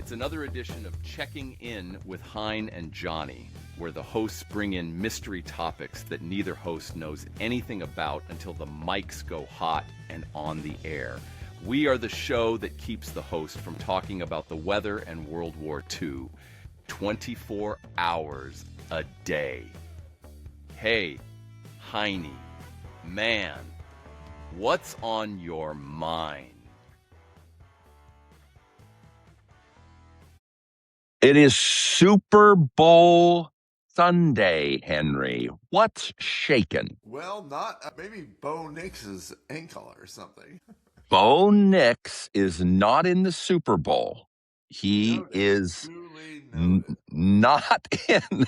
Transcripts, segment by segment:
It's another edition of Checking In with Hein and Johnny, where the hosts bring in mystery topics that neither host knows anything about until the mics go hot and on the air. We are the show that keeps the host from talking about the weather and World War II 24 hours a day. Hey, Heine, man, what's on your mind? It is Super Bowl Sunday, Henry. What's shaking? Well, not maybe Bo Nix's ankle or something. Bo Nix is not in the Super Bowl. He Noted. is Duly noted. not in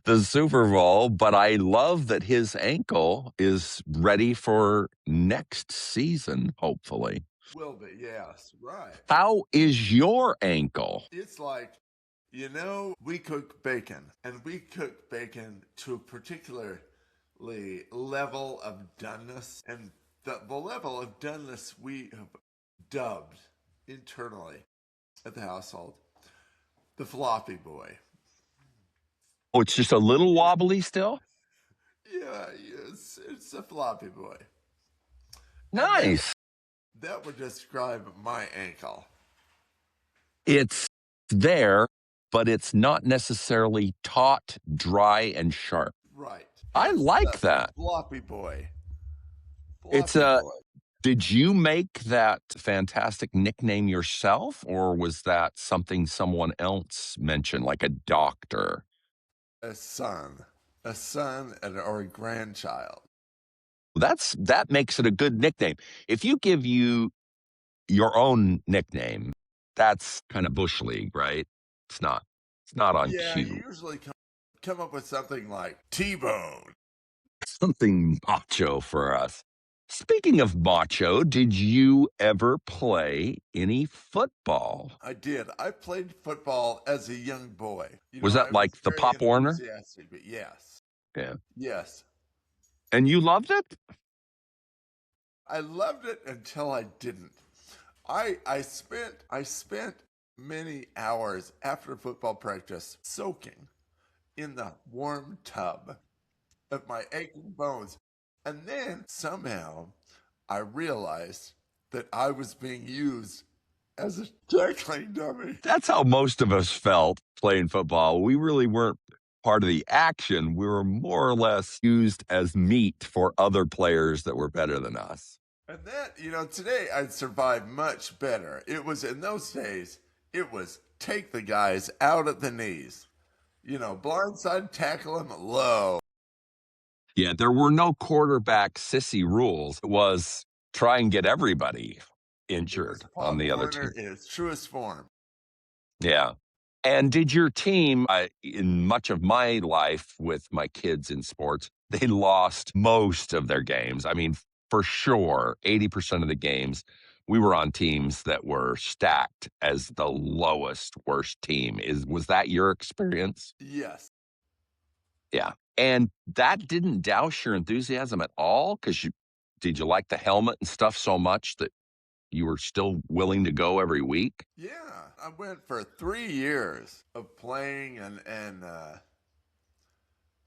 the Super Bowl, but I love that his ankle is ready for next season, hopefully. Will be, yes, right. How is your ankle? It's like, you know, we cook bacon, and we cook bacon to a particularly level of doneness, and the level of doneness we have dubbed internally at the household the floppy boy. Oh, it's just a little wobbly still? Yeah, it's a floppy boy. Nice. That would describe my ankle. It's there, but it's not necessarily taut, dry, and sharp. Right. I like that. Floppy boy. It's Floppy boy. Did you make that fantastic nickname yourself, or was that something someone else mentioned, like a doctor? A son or a grandchild. That makes it a good nickname. If you give you your own nickname, that's kind of bush league, right? It's not on Yeah, cue. you usually come up with something like T-Bone. Something macho for us. Speaking of macho, did you ever play any football? I did. I played football as a young boy. Was that like the very Pop Warner? enthusiastic, but yes. Yeah. Yes. And you loved it? I loved it until I didn't. I spent many hours after football practice soaking in the warm tub of my aching bones. And then somehow I realized that I was being used as a tackling dummy. That's how most of us felt playing football. We really weren't part of the action. We were more or less used as meat for other players that were better than us. And that, today I'd survive much better. It was in those days, it was take the guys out at the knees. Blindside tackle them low. Yeah, there were no quarterback sissy rules. It was try and get everybody injured on the other team. In its truest form. Yeah. And did your team, in much of my life with my kids in sports, they lost most of their games. I mean, for sure, 80% of the games, we were on teams that were stacked as the lowest, worst team. Was that your experience? Yes. Yeah. And that didn't douse your enthusiasm at all? Because did you like the helmet and stuff so much that you were still willing to go every week? Yeah. I went for 3 years of playing and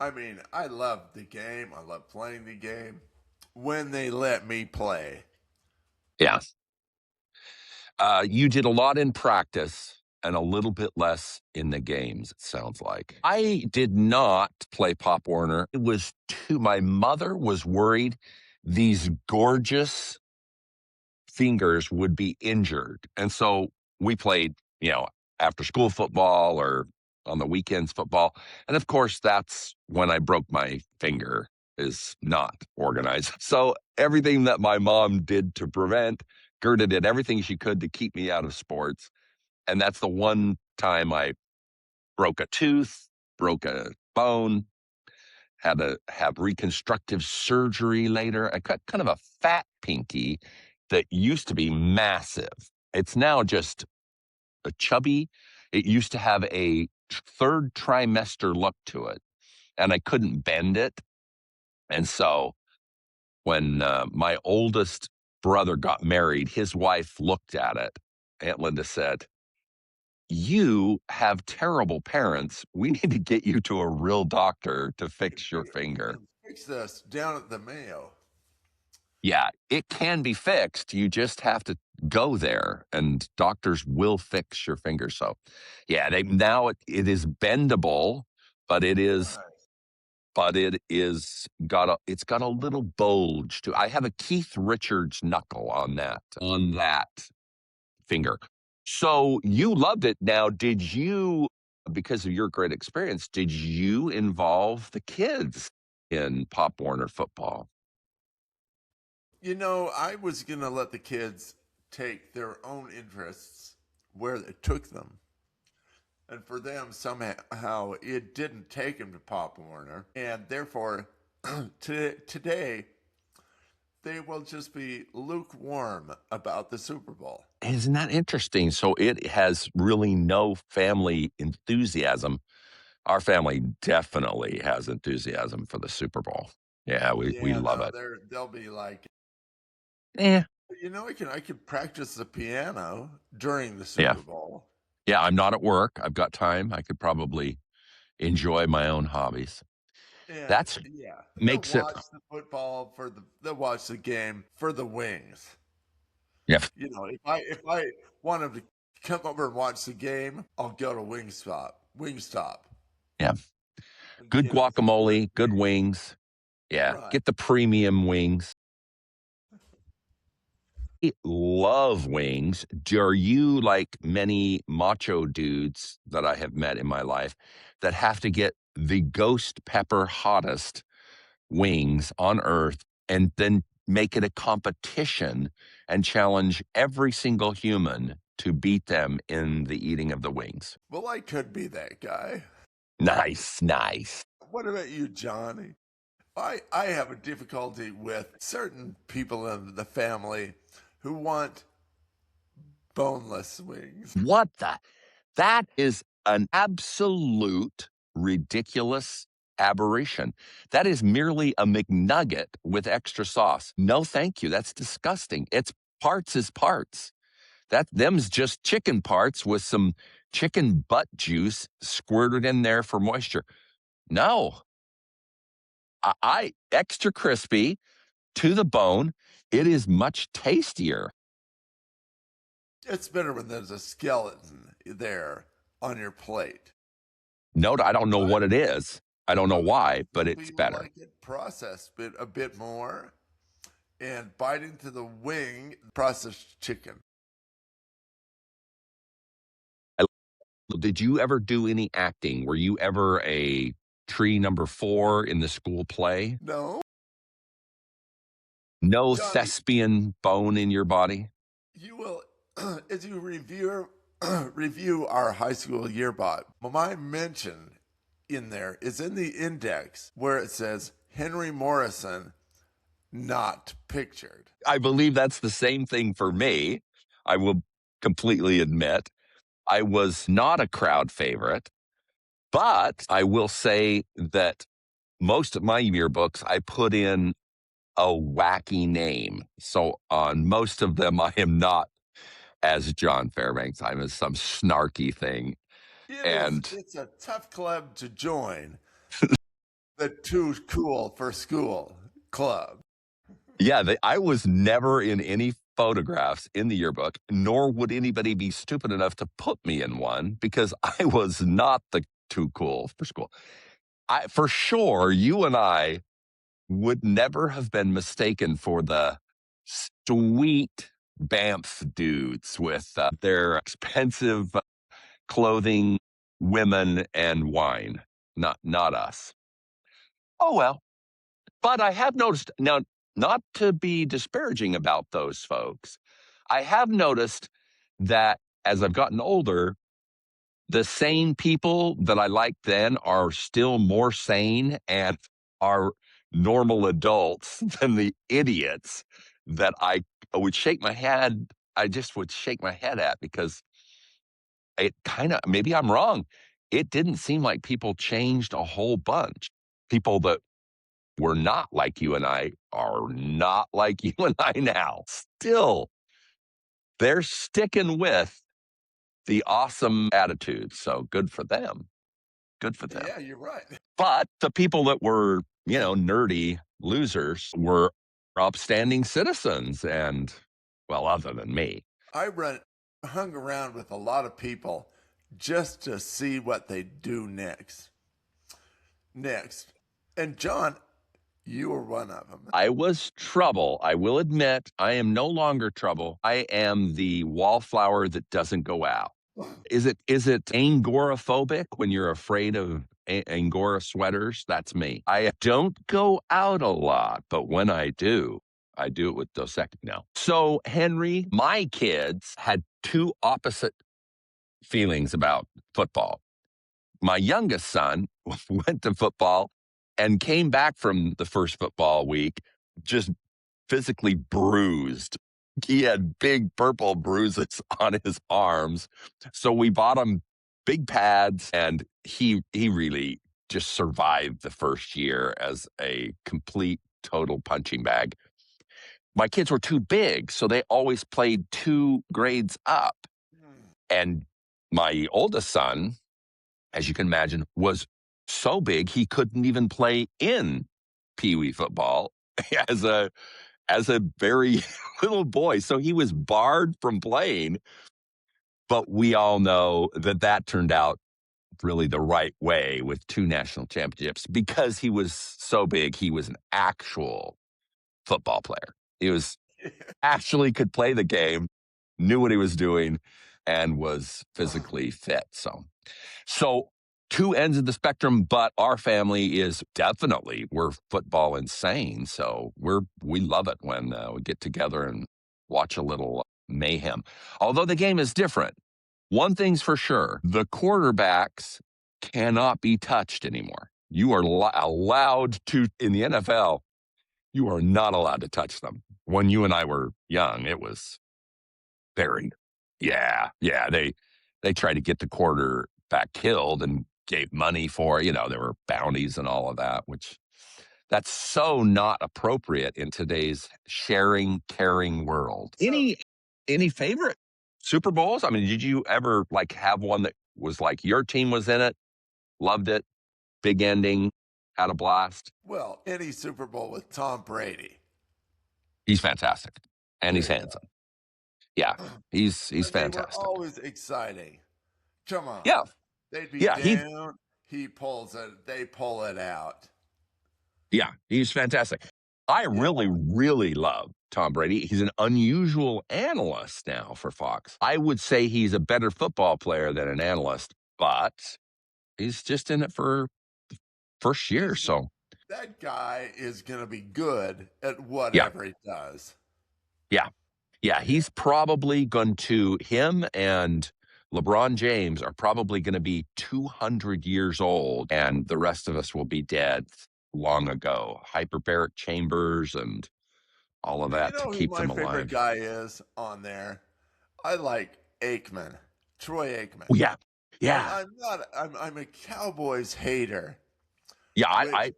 I loved the game. I loved playing the game when they let me play. Yeah. You did a lot in practice and a little bit less in the games, it sounds like. I did not play Pop Warner. It was my mother was worried these gorgeous fingers would be injured. And so we played, after school football or on the weekends football. And of course, that's when I broke my finger, is not organized. So everything that my mom did to prevent, Gerda did everything she could to keep me out of sports. And that's the one time I broke a tooth, broke a bone, had to have reconstructive surgery later. I got kind of a fat pinky that used to be massive. It's now just a chubby. It used to have a third trimester look to it, and I couldn't bend it. And so when my oldest brother got married, his wife looked at it. Aunt Linda said, you have terrible parents. We need to get you to a real doctor to fix your finger. Fix this down at the Mayo. Yeah, it can be fixed. You just have to go there, and doctors will fix your finger. So, yeah, it is bendable, but it's got a little bulge to. I have a Keith Richards knuckle on that finger. So you loved it. Now, because of your great experience, did you involve the kids in Pop Warner football? I was going to let the kids take their own interests where it took them. And for them, somehow, it didn't take them to Pop Warner. And therefore, today, they will just be lukewarm about the Super Bowl. Isn't that interesting? So it has really no family enthusiasm. Our family definitely has enthusiasm for the Super Bowl. Yeah, we love it. They'll be like, Yeah. I could practice the piano during the Super Bowl. Yeah, I'm not at work. I've got time. I could probably enjoy my own hobbies. And, That's makes they'll it. watch the football they'll watch the game for the wings. Yeah. If I want them to come over and watch the game, I'll go to Wingstop. Yeah. Good guacamole, good wings. Yeah. Right. Get the premium wings. I love wings. Are you like many macho dudes that I have met in my life that have to get the ghost pepper hottest wings on earth and then make it a competition and challenge every single human to beat them in the eating of the wings? Well, I could be that guy. Nice. What about you, Johnny? I have a difficulty with certain people in the family who want boneless wings. What the? That is an absolute ridiculous aberration. That is merely a McNugget with extra sauce. No, thank you. That's disgusting. It's parts is parts. Them's just chicken parts with some chicken butt juice squirted in there for moisture. No. I extra crispy to the bone. It is much tastier. It's better when there's a skeleton there on your plate. No, I don't know what it is. I don't know why, but it's better. Like it processed a bit more and bite into the wing, processed chicken. Did you ever do any acting? Were you ever a tree number 4 in the school play? No. No Johnny, thespian bone in your body? You will, as you review our high school yearbook, my mention in there is in the index where it says Henry Morrison not pictured. I believe that's the same thing for me. I will completely admit I was not a crowd favorite, but I will say that most of my yearbooks I put in a wacky name. So on most of them, I am not as John Fairbanks. I'm as some snarky thing. It's a tough club to join. The Too Cool for School Club. Yeah, I was never in any photographs in the yearbook, nor would anybody be stupid enough to put me in one because I was not the too cool for school. For sure, you and I would never have been mistaken for the sweet Banff dudes with their expensive clothing, women, and wine. Not us. Oh, well. But I have noticed, now, not to be disparaging about those folks, I have noticed that as I've gotten older, the sane people that I liked then are still more sane and are normal adults than the idiots that I would shake my head. I just would shake my head at because it kind of, maybe I'm wrong. It didn't seem like people changed a whole bunch. People that were not like you and I are not like you and I now. Still, they're sticking with the awesome attitude. So good for them. Good for them. Yeah, you're right. But the people that were, nerdy losers were upstanding citizens and, well, other than me. I hung around with a lot of people just to see what they do next. And John, you were one of them. I was trouble. I will admit, I am no longer trouble. I am the wallflower that doesn't go out. Is it angoraphobic when you're afraid of Angora sweaters? That's me. I don't go out a lot, but when I do it with Dos Equis now. So, Henry, my kids had two opposite feelings about football. My youngest son went to football and came back from the first football week just physically bruised. He had big purple bruises on his arms. So we bought him big pads, and he really just survived the first year as a complete, total punching bag. My kids were too big, so they always played 2 grades up. And my oldest son, as you can imagine, was so big he couldn't even play in Pee Wee football as a very little boy. So he was barred from playing. But we all know that turned out really the right way with 2 national championships because he was so big. He was an actual football player. He was actually could play the game, knew what he was doing, and was physically fit. So 2 ends of the spectrum, but our family is definitely, we're football insane. So we love it when we get together and watch a little mayhem. Although the game is different. One thing's for sure, the quarterbacks cannot be touched anymore. You are allowed to, in the NFL, you are not allowed to touch them. When you and I were young, it was very, yeah. They tried to get the quarterback killed and gave money for, there were bounties and all of that, which that's so not appropriate in today's sharing, caring world. Any favorite Super Bowls? I mean, did you ever have one that was like your team was in it, loved it, big ending, had a blast? Well, any Super Bowl with Tom Brady. He's fantastic. And he's handsome. Yeah, he's fantastic. They were always exciting. Come on. Yeah. They'd be down. He pulls it. They pull it out. Yeah, he's fantastic. I really, really love Tom Brady. He's an unusual analyst now for Fox. I would say he's a better football player than an analyst, but he's just in it for the first year. So that guy is going to be good at whatever he does. Yeah, he's probably going to, him and LeBron James are probably going to be 200 years old, and the rest of us will be dead long ago. Hyperbaric chambers and all of that to keep them alive. My favorite guy is on there. I like Aikman, Troy Aikman. Oh, yeah. I'm a Cowboys hater. Yeah, I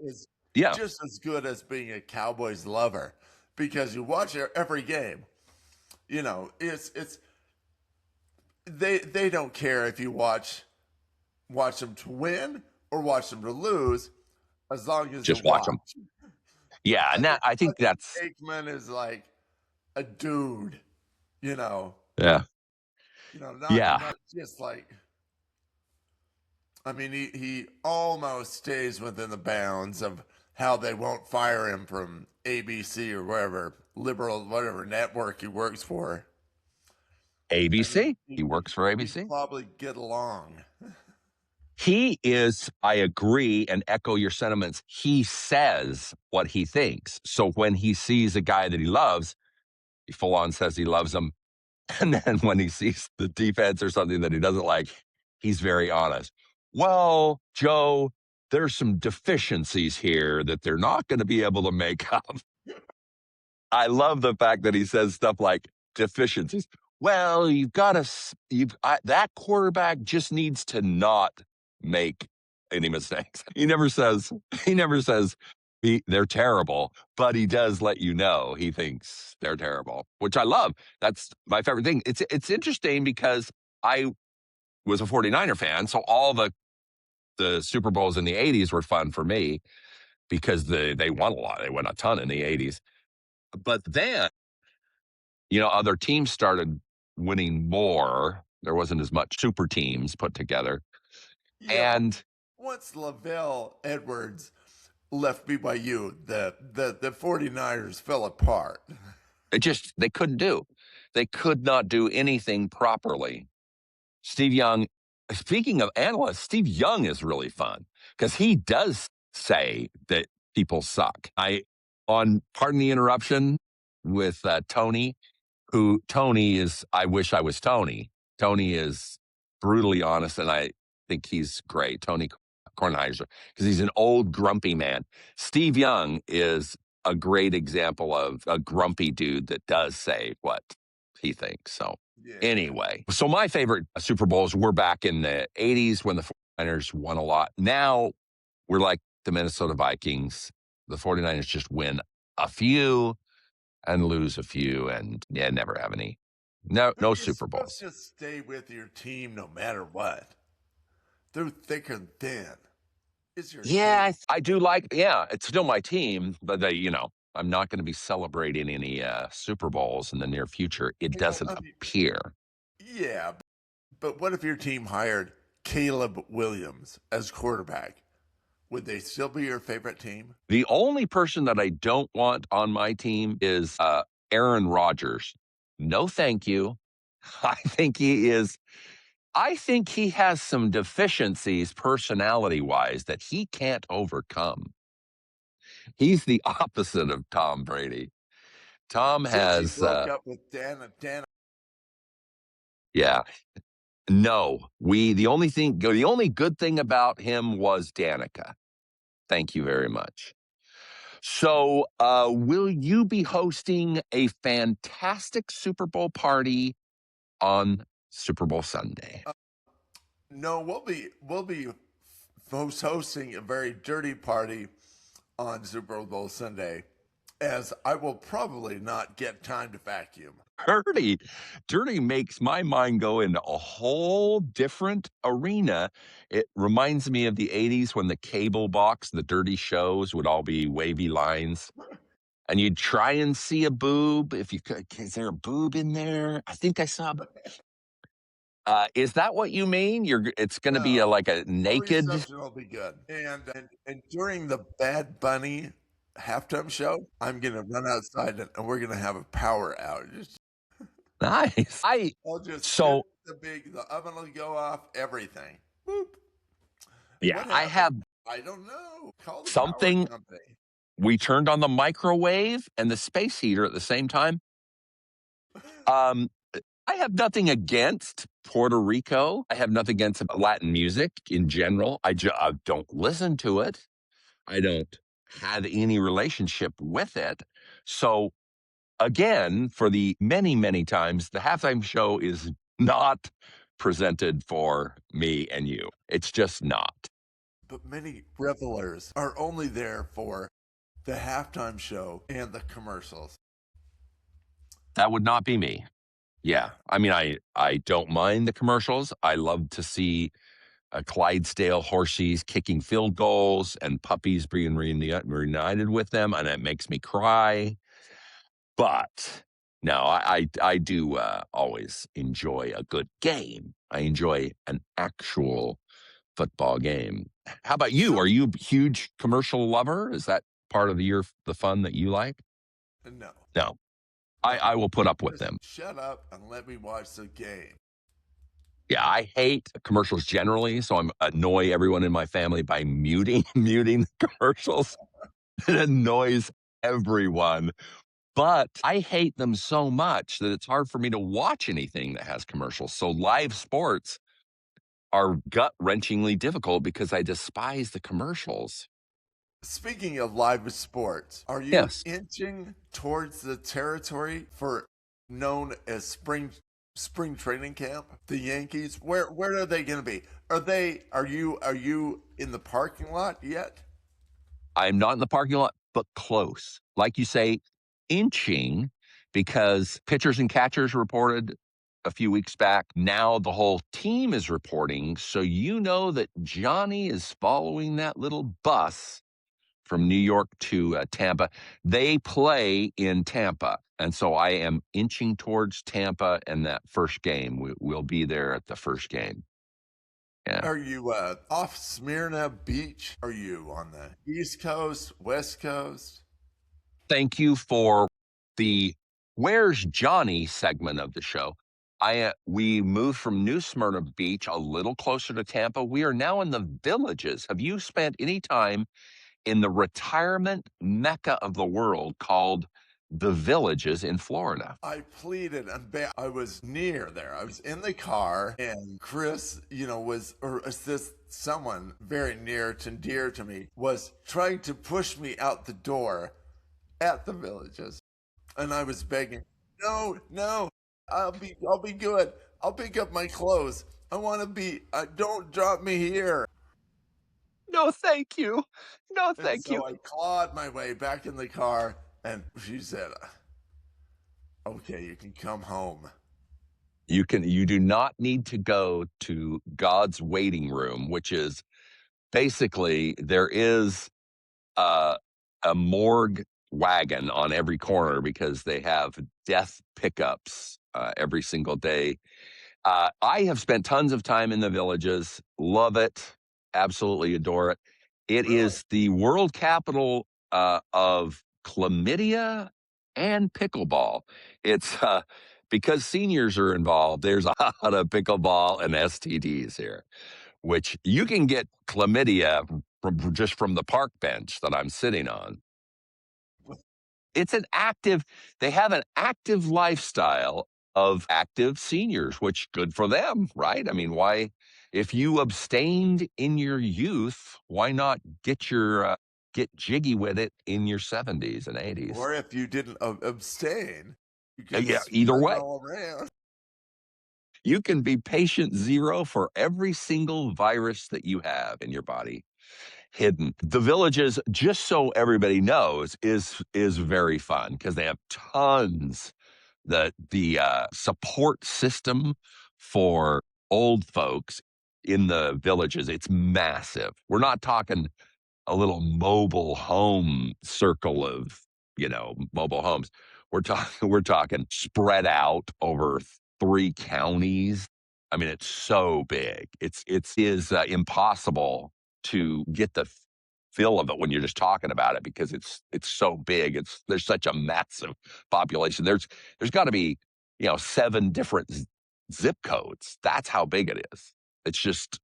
just as good as being a Cowboys lover because you watch every game. It's they don't care if you watch them to win or watch them to lose, as long as just you watch them. Yeah, and I think that's Aikman is like a dude, Yeah. Not just like. I mean, he almost stays within the bounds of how they won't fire him from ABC or whatever network he works for. ABC? He works for ABC? Probably get along. He is, I agree and echo your sentiments. He says what he thinks. So when he sees a guy that he loves, he full on says he loves him. And then when he sees the defense or something that he doesn't like, he's very honest. Well, Joe, there's some deficiencies here that they're not going to be able to make up. I love the fact that he says stuff like deficiencies. Well, that quarterback just needs to not make any mistakes. He never says they're terrible, but he does let you know he thinks they're terrible, which I love. That's my favorite thing. It's interesting because I was a 49er fan, so all the Super Bowls in the 80s were fun for me because they won a lot. They won a ton in the 80s. But then, other teams started winning more. There wasn't as much super teams put together. Yeah, And once Lavelle Edwards left BYU, the 49ers fell apart. they couldn't do. They could not do anything properly. Steve Young, speaking of analysts, Steve Young is really fun because he does say that people suck. Pardon the interruption with Tony, Tony is, I wish I was Tony. Tony is brutally honest, and I think he's great. Tony Kornheiser, because he's an old grumpy man. Steve Young is a great example of a grumpy dude that does say what he thinks. So anyway, so my favorite Super Bowls were back in the 80s when the 49ers won a lot. Now we're like the Minnesota Vikings. The 49ers just win a few and lose a few and never have any. No Super Bowls. Just stay with your team no matter what. They're thick and thin. It's your team. I do like, it's still my team, but I'm not going to be celebrating any Super Bowls in the near future. It doesn't appear. Yeah, but what if your team hired Caleb Williams as quarterback? Would they still be your favorite team? The only person that I don't want on my team is Aaron Rodgers. No, thank you. I think he has some deficiencies personality-wise that he can't overcome. He's the opposite of Tom Brady. Tom has... He broke up with Dan. Yeah. No. The only good thing about him was Danica. Thank you very much. So, will you be hosting a fantastic Super Bowl party on Super Bowl Sunday? No, we'll be hosting a very dirty party on Super Bowl Sunday, as I will probably not get time to vacuum. Dirty makes my mind go into a whole different arena. It reminds me of the 80s when the cable box, the dirty shows would all be wavy lines. And you'd try and see a boob. If you could, is there a boob in there? I think I saw. Is that what you mean? It's going to be like a naked. Reception will be good. And during the Bad Bunny halftime show, I'm going to run outside and we're going to have a power outage. Nice. I'll just the oven will go off, everything. Boop. Yeah, I don't know. Call the something. Power company. We turned on the microwave and the space heater at the same time. I have nothing against Puerto Rico. I have nothing against Latin music in general. I don't listen to it. I don't have any relationship with it. So, again, for the many, many times, the halftime show is not presented for me and you. It's just not. But many revelers are only there for the halftime show and the commercials. That would not be me. Yeah. I mean, I don't mind the commercials. I love to see Clydesdale horses kicking field goals and puppies being reunited with them, and it makes me cry. But no, I do always enjoy a good game. I enjoy an actual football game. How about you? Are you a huge commercial lover? Is that part of the fun that you like? No. I will put up with them. Shut up and let me watch the game. Yeah, I hate commercials generally, so I annoy everyone in my family by muting the commercials. It annoys everyone. But I hate them so much that it's hard for me to watch anything that has commercials. So live sports are gut-wrenchingly difficult because I despise the commercials. Speaking of live sports, are you inching towards the territory known as spring training camp? The Yankees, where are they going to be? Are you in the parking lot yet? I'm not in the parking lot, but close. Like you say, inching, because pitchers and catchers reported a few weeks back. Now the whole team is reporting. So you know that Johnny is following that little bus from New York to Tampa. They play in Tampa. And so I am inching towards Tampa and that first game. We'll be there at the first game. Yeah. Are you off Smyrna Beach? Are you on the East Coast, West Coast? Thank you for the Where's Johnny segment of the show. We moved from New Smyrna Beach a little closer to Tampa. We are now in the Villages. Have you spent any time in the retirement mecca of the world called the Villages in Florida? I pleaded and I was near there. I was in the car, and Chris, or this someone very near to dear to me, was trying to push me out the door at the Villages, and I was begging, no, I'll be good. I'll pick up my clothes. I want to be. Don't drop me here. No, thank you. No, thank you. So I clawed my way back in the car, and she said, "Okay, you can come home." You do not need to go to God's waiting room, which is basically there is a morgue wagon on every corner because they have death pickups every single day. I have spent tons of time in the Villages. Love it. Absolutely adore it. It Really? is the world capital of chlamydia and pickleball. It's because seniors are involved, there's a lot of pickleball and STDs here, which you can get chlamydia just from the park bench that I'm sitting on. They have an active lifestyle of active seniors, which good for them, right? I mean, if you abstained in your youth, why not get jiggy with it in your 70s and 80s? Or if you didn't abstain, you can Either spread way. it all around. You can be patient zero for every single virus that you have in your body hidden. The Villages, just so everybody knows, is very fun because they have tons. The support system for old folks in the Villages, it's massive. We're not talking a little mobile home circle of mobile homes. We're talking spread out over 3 counties. I mean, it's so big. It is impossible to get the feel of it when you're just talking about it because it's so big. There's such a massive population. There's got to be 7 different zip codes. That's how big it is. It's just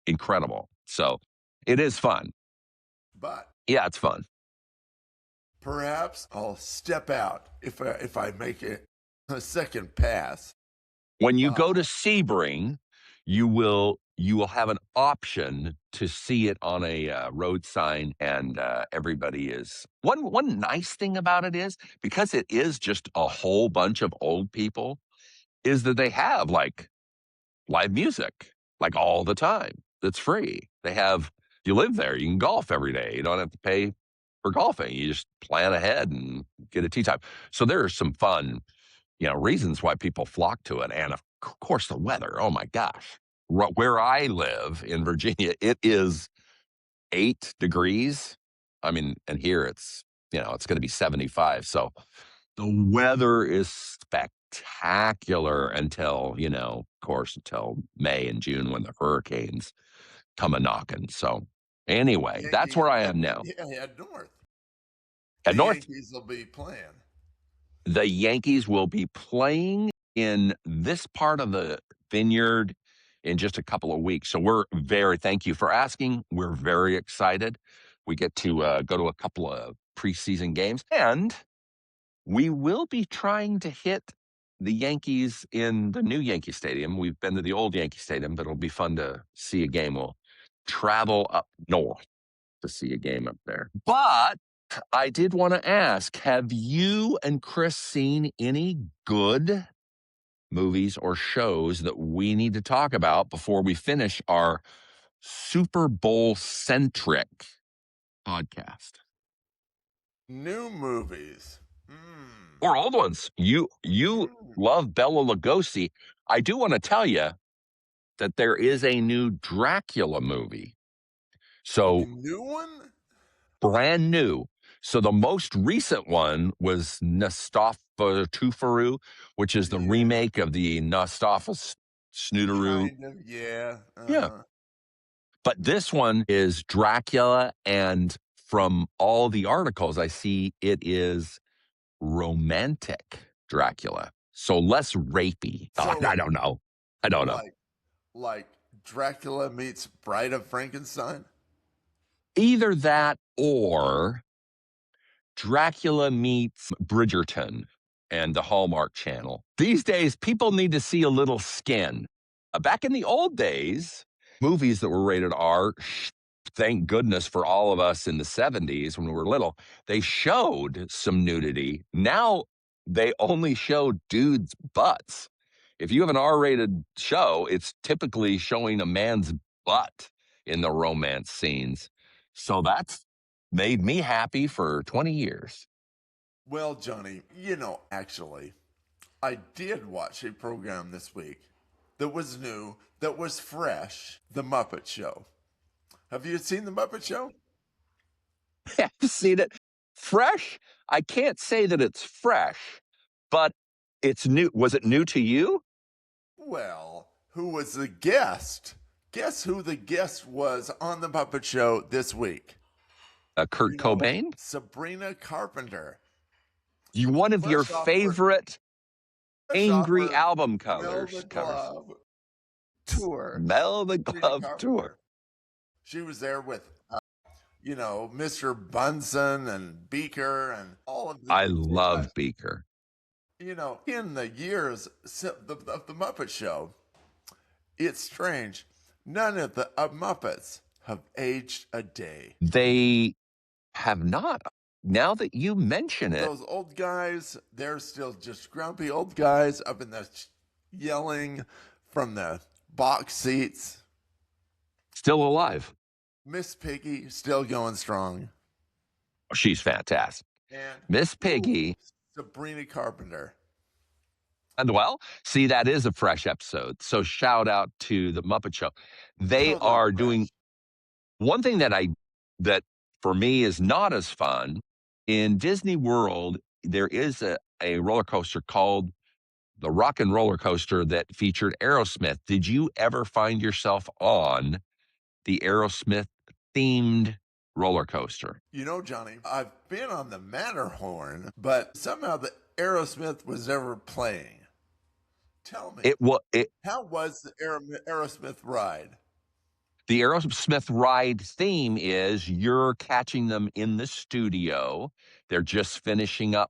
incredible. So it is fun. But yeah, it's fun. Perhaps I'll step out if I make it a second pass. When you go to Sebring, you will have an option to see it on a road sign, and everybody is. One nice thing about it is because it is just a whole bunch of old people, is that they have like live music like all the time. That's free. They have. You live there, you can golf every day. You don't have to pay for golfing. You just plan ahead and get a tee time. So there are some fun reasons why people flock to it. And of course, the weather. Oh my gosh. Where I live in Virginia, it is 8 degrees. I mean, and here it's going to be 75. So the weather is spectacular until, of course, until May and June when the hurricanes come a knocking. So anyway, that's where I am now. Yeah, head north. Head north. Yankees will be playing. The Yankees will be playing in this part of the vineyard in just a couple of weeks. So thank you for asking. We're very excited. We get to go to a couple of preseason games, and we will be trying to hit the Yankees in the new Yankee Stadium. We've been to the old Yankee Stadium, but it'll be fun to see a game. We'll travel up north to see a game up there. But I did want to ask, have you and Chris seen any good movies or shows that we need to talk about before we finish our Super Bowl-centric podcast? New movies. Mm. or old ones. You love Bela Lugosi. I do want to tell you that there is a new Dracula movie. A So new one? brand new. So the most recent one was Nosferatu, which is the Yeah, remake of the Nosferatu Snooteroo. kind of. Yeah. Yeah. Uh-huh. But this one is Dracula, and from all the articles I see, it is romantic Dracula. So less rapey. So, I don't know. I don't know. like Dracula meets Bride of Frankenstein? Either that or Dracula meets Bridgerton and the Hallmark Channel. These days, people need to see a little skin. Back in the old days, movies that were rated R, thank goodness for all of us in the 70s when we were little, they showed some nudity. Now they only show dudes' butts. If you have an R rated show, it's typically showing a man's butt in the romance scenes. So that's made me happy for 20 years. Well, Johnny, actually, I did watch a program this week that was new, that was fresh, The Muppet Show. Have you seen The Muppet Show? I've seen it. Fresh? I can't say that it's fresh, but it's new. Was it new to you? Well, who was the guest? Guess who the guest was on The Muppet Show this week? Kurt Cobain? Sabrina Carpenter. One of your Fresh off her- favorite fresh off angry her album Smell covers. the Glove tour. Smell the Sabrina Glove Carpenter. tour. She was there with, Mr. Bunsen and Beaker and all of the. I love Beaker. In the years of the Muppet Show, it's strange. None of the Muppets have aged a day. They have not. Now that you mention it, Those old guys, they're still just grumpy old guys up in the yelling from the box seats. still alive. Miss Piggy still going strong. She's fantastic. And Miss Piggy. Sabrina Carpenter. And well, see, that is a fresh episode. So shout out to the Muppet Show. They They're are fresh. doing one thing that for me is not as fun. In Disney World, there is a roller coaster called the Rock and Roller Coaster that featured Aerosmith. Did you ever find yourself on the Aerosmith themed roller coaster? Johnny, I've been on the Matterhorn, but somehow the Aerosmith was never playing. Tell me, how was the Aerosmith ride? The Aerosmith ride theme is you're catching them in the studio. They're just finishing up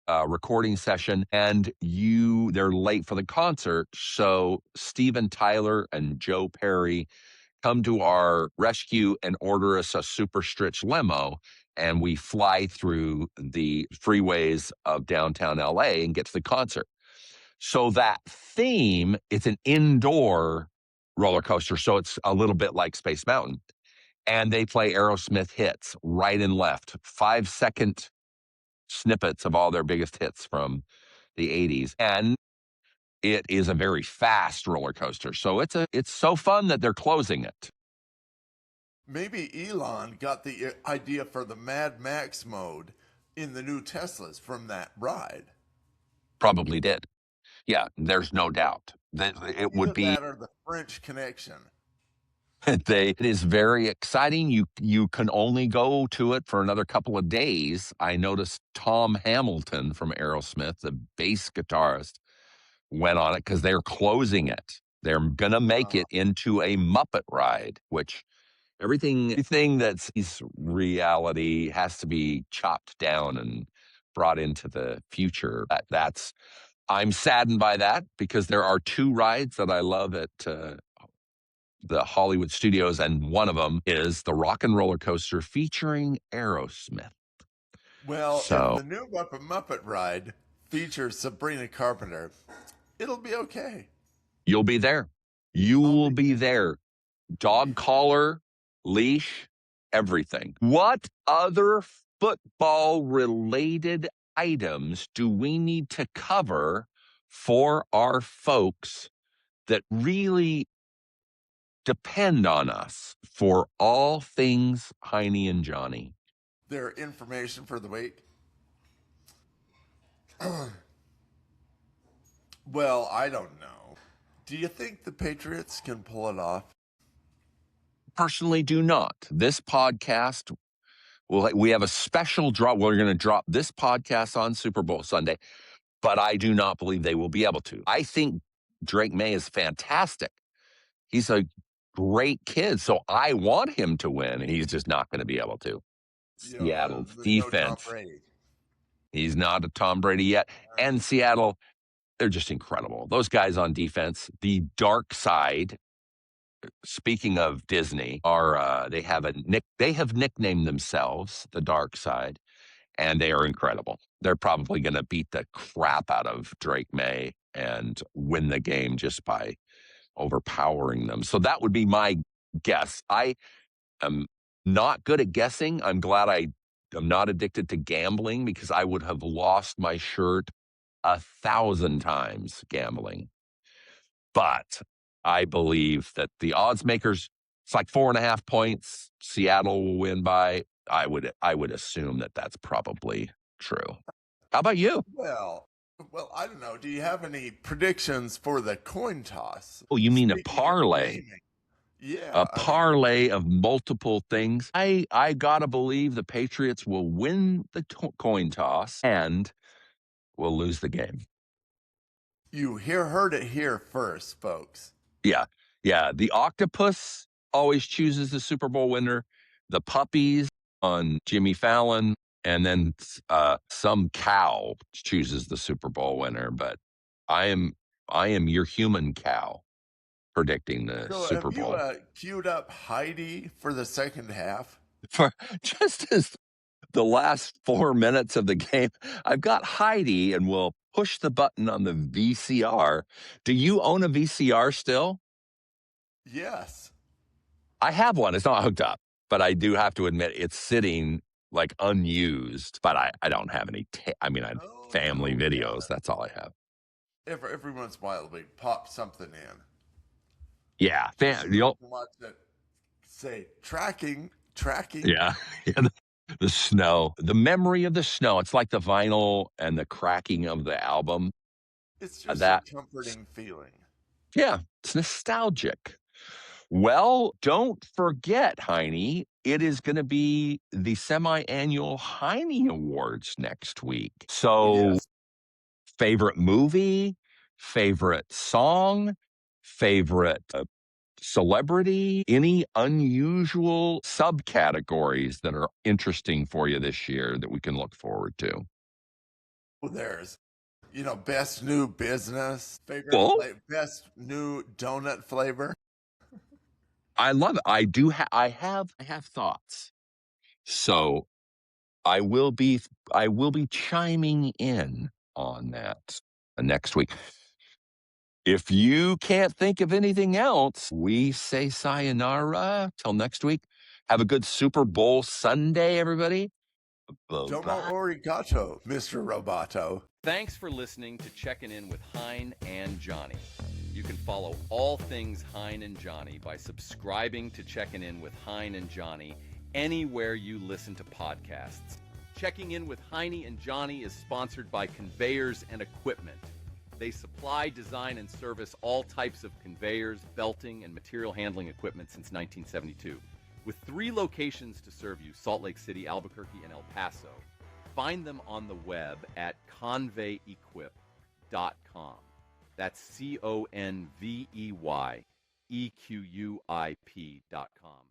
a recording session and they're late for the concert. So Steven Tyler and Joe Perry come to our rescue and order us a super stretch limo. And we fly through the freeways of downtown LA and get to the concert. So that theme, it's an indoor roller coaster. So it's a little bit like Space Mountain. And they play Aerosmith hits right and left, 5-second snippets of all their biggest hits from the 80s. And it is a very fast roller coaster. So it's so fun that they're closing it. Maybe Elon got the idea for the Mad Max mode in the new Teslas from that ride. Probably did. Yeah, there's no doubt that it would be. That or the French Connection. It is very exciting. You can only go to it for another couple of days. I noticed Tom Hamilton from Aerosmith, the bass guitarist, went on it because they're closing it. They're gonna make it into a Muppet ride, which everything that's reality has to be chopped down and brought into the future. I'm saddened by that because there are 2 rides that I love at the Hollywood studios, and one of them is the Rock and Roller Coaster featuring Aerosmith. Well, if the new Muppet ride features Sabrina Carpenter, it'll be okay. You'll be there. You will be there. Dog collar, leash, everything. What other football related items do we need to cover for our folks that really depend on us for all things Heine and Johnny? Their information for the week. Well, I don't know. Do you think the Patriots can pull it off? Personally, do not. This podcast, we have a special drop. We're going to drop this podcast on Super Bowl Sunday, but I do not believe they will be able to. I think Drake May is fantastic. He's a great kid, so I want him to win, and he's just not going to be able to. Seattle's No Tom defense. Brady. He's not a Tom Brady yet. And Seattle, they're just incredible. Those guys on defense, the dark side. Speaking of Disney, they have nicknamed themselves the Dark Side, and they are incredible. They're probably going to beat the crap out of Drake May and win the game just by overpowering them. So that would be my guess. I am not good at guessing. I'm glad I am not addicted to gambling because I would have lost my shirt 1,000 times gambling. But I believe that the odds makers, it's like 4.5 points. Seattle will win by. I would assume that that's probably true. How about you? Well, I don't know. Do you have any predictions for the coin toss? Oh, you mean a Speaking of parlay? gaming. Yeah. A parlay of multiple things. I gotta believe the Patriots will win the coin toss and will lose the game. You heard it here first, folks. Yeah. The octopus always chooses the Super Bowl winner. The puppies on Jimmy Fallon, and then some cow chooses the Super Bowl winner. But I am your human cow predicting the Super Bowl. Have you queued up Heidi for the second half? For just as the last 4 minutes of the game, I've got Heidi, and we'll push the button on the VCR. Do you own a VCR still? Yes. I have one. It's not hooked up, but I do have to admit it's sitting like unused. But I don't have any. Family videos. Yeah. That's all I have. Every once in a while, we pop something in. Yeah, Watch it. Say tracking. Yeah, the snow, the memory of the snow. It's like the vinyl and the cracking of the album. It's just a comforting feeling. Yeah, it's nostalgic. Well, don't forget, Heine, it is going to be the semi-annual Heine Awards next week. So, favorite movie, favorite song, favorite celebrity, any unusual subcategories that are interesting for you this year that we can look forward to? Well, there's, best new business, best new donut flavor. I love it. I have thoughts. So I will be chiming in on that next week. If you can't think of anything else, we say sayonara till next week. Have a good Super Bowl Sunday, everybody. Domo arigato, Mr. Roboto. Thanks for listening to Checking In with Hein and Johnny. You can follow all things Hein and Johnny by subscribing to Checking In with Hein and Johnny anywhere you listen to podcasts. Checking In with Heine and Johnny is sponsored by Conveyors and Equipment. They supply, design, and service all types of conveyors, belting, and material handling equipment since 1972. With 3 locations to serve you, Salt Lake City, Albuquerque, and El Paso. Find them on the web at conveyequip.com. That's ConveyeEquuip.com.